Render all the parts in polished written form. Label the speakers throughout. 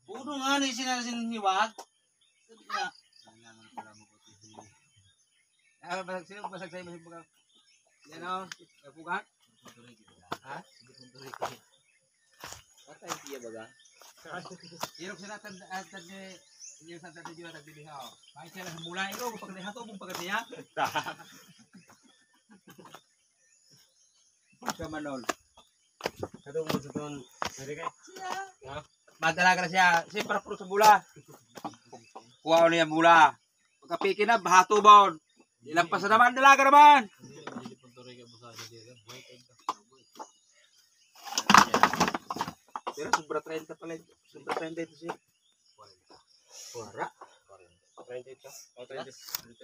Speaker 1: Puno nga na sinasin hiwag. Sino basag sa'yo basag bagang? Yan o, pugang? Ha? Patay siya baga? Irok sila tanda niya. Yung sa tanda niya nagbibihao. Bakit siya lang mula ito, pagkalihato mong pagkatiya. Siya manol. Katong mo sa doon. Pwede kayo? Madala ka na siya. Siya para puro sa bula. Kuha ko niya bula. Pagkapiki na, bahato ba? Ilampas na naman, dalaga naman. Pero sobra 30 pala. Sobra 30 ito siya. Wara. 30 ito.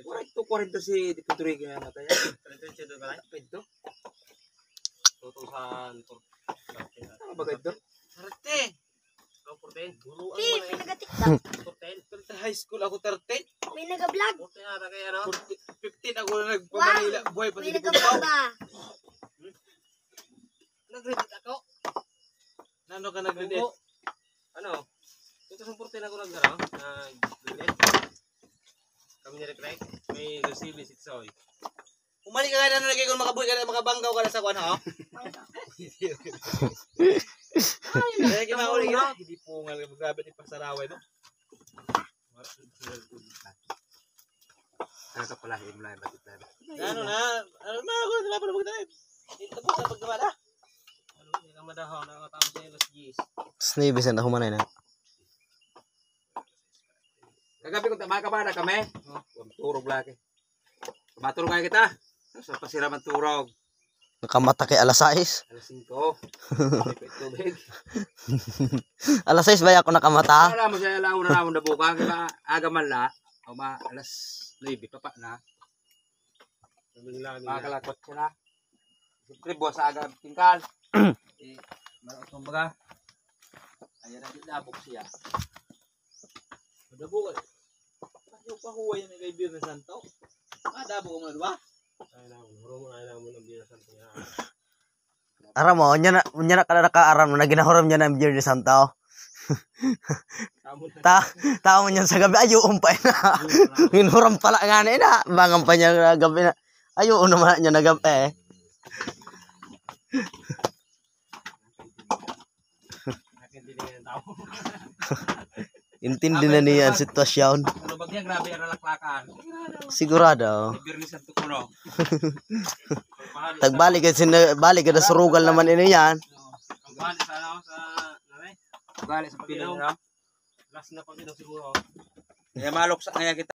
Speaker 1: Wara ito 40 si Puerto Rico na natin. 30 ito ba? Ito. Tutusan. Ano ba ito? 30.
Speaker 2: Hey, may nagatiktak.
Speaker 1: 30 high school ako 30.
Speaker 2: May nagablog.
Speaker 1: 15 ako na nagpamanila. Boy, pati
Speaker 2: May nagablog ba?
Speaker 1: Nag-reddit ako. Nano ka nag-reddit? Ano? 2014 ako nag-reddit. Kami ni-recrack. May resibi si Tsoy. Umali ka nga na nalagay kung makabuhay ka na makabanggaw ka na sa kuwan, ha? Kaya kinahuli ka. Hindi po nga grabe ni Pasaraway, no? Nakapalahin mo lang yung batit na. Ano na? Ano na ako? Wala pa na magdahil. Dito po sa paggawa na. Ano? Hindi ka madahaw. Nakakatapos sa ilas G's.
Speaker 3: Snibis na humanay na.
Speaker 1: Kagabi kung tama ka ba na kami? Turog lagi. Maturog kayo kita. Sa pasiraman turog.
Speaker 3: Nakamata kay alas 6.
Speaker 1: Alas 5. Tubig.
Speaker 3: Alas 6 ba ako nakamata?
Speaker 1: Alam mo siya lang na namon na buka. Kaya agaman la. O ma alas 9 pa na. Makalakot siya na. Siyempre buwas sa aga tingkal. Marot mong baga. Ayan na dabok siya. Dabok eh. Ayaw pa huway na kay Birna Santo. Dabok mo na diba?
Speaker 3: Aram mo, nya na kada nakaaram na ginahuram niya ng Beer de Santo. Tao mo niyan sa gabi, ayo umpay na. Ginuram pala nga na, bangang pa niya gabi na. Ayo naman niya na gabi. Intindi na niya ang sitwasyon.
Speaker 1: Ano bagyan, grabe ang laklakan.
Speaker 3: Sigurado.
Speaker 1: Birna Santo ko no.
Speaker 3: Tagbalik ka na surugal naman ini yan.
Speaker 1: Tagbalik sa ano, sa nanay. Tagbalik sa Pinaw. Last na pag siguro. Kaya malok sa kaya kita.